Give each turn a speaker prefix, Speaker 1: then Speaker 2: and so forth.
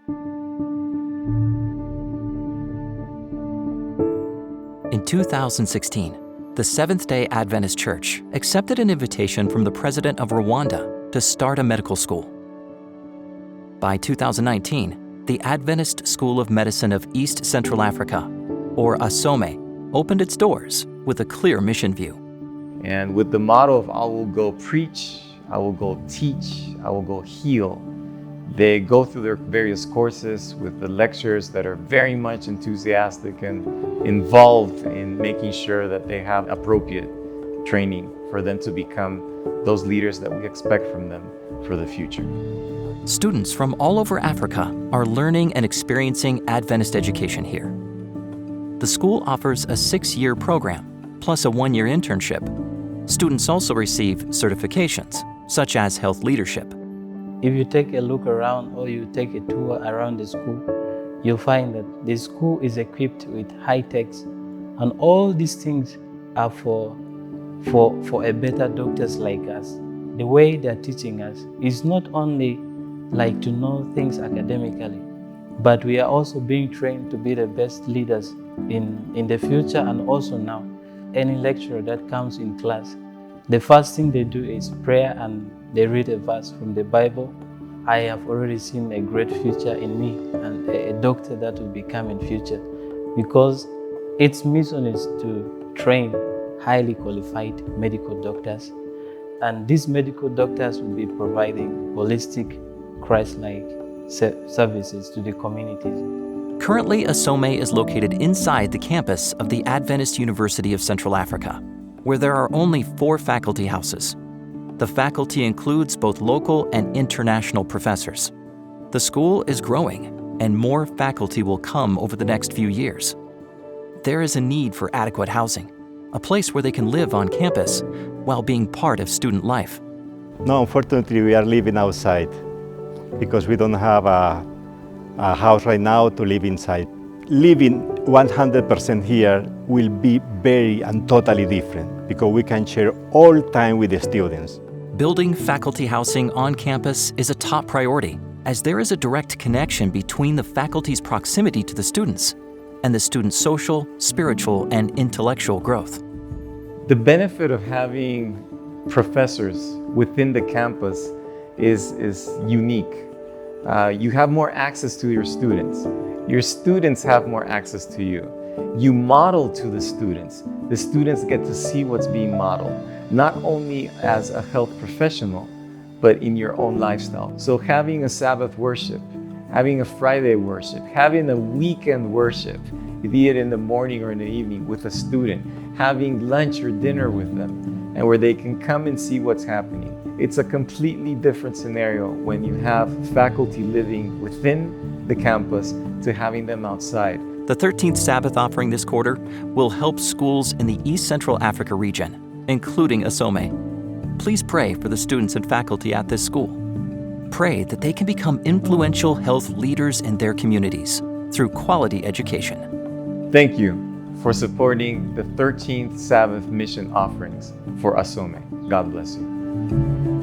Speaker 1: In 2016, the Seventh-day Adventist Church accepted an invitation from the president of Rwanda to start a medical school. By 2019, the Adventist School of Medicine of East Central Africa, or ASOME, opened its doors with a clear mission view.
Speaker 2: And with the motto of I will go preach, I will go teach, I will go heal, they go through their various courses with the lectures that are very much enthusiastic and involved in making sure that they have appropriate training for them to become those leaders that we expect from them for the future.
Speaker 1: Students from all over Africa are learning and experiencing Adventist education here. The school offers a 6-year program, plus a 1-year internship. Students also receive certifications, such as health leadership.
Speaker 3: If you take a look around or you take a tour around the school, you'll find that the school is equipped with high techs, and all these things are for a better doctors like us. The way they're teaching us is not only like to know things academically, but we are also being trained to be the best leaders in the future and also now. Any lecturer that comes in class, the first thing they do is prayer and they read a verse from the Bible. I have already seen a great future in me and a doctor that will become in future, because its mission is to train highly qualified medical doctors, and these medical doctors will be providing holistic, Christ-like services to the communities.
Speaker 1: Currently, ASOME is located inside the campus of the Adventist University of Central Africa, where there are only 4 faculty houses. The faculty includes both local and international professors. The school is growing, and more faculty will come over the next few years. There is a need for adequate housing, a place where they can live on campus while being part of student life.
Speaker 4: No, unfortunately, we are living outside because we don't have a house right now to live inside. Living 100% here will be very and totally different because we can share all time with the students.
Speaker 1: Building faculty housing on campus is a top priority, as there is a direct connection between the faculty's proximity to the students and the students' social, spiritual, and intellectual growth.
Speaker 2: The benefit of having professors within the campus is unique. You have more access to your students. Your students have more access to you. You model to the students. The students get to see what's being modeled, not only as a health professional, but in your own lifestyle. So having a Sabbath worship, having a Friday worship, having a weekend worship, be it in the morning or in the evening with a student, having lunch or dinner with them, and where they can come and see what's happening. It's a completely different scenario when you have faculty living within the campus to having them outside.
Speaker 1: The 13th Sabbath offering this quarter will help schools in the East Central Africa region, including ASOME. Please pray for the students and faculty at this school. Pray that they can become influential health leaders in their communities through quality education.
Speaker 2: Thank you for supporting the 13th Sabbath mission offerings for ASOME. God bless you.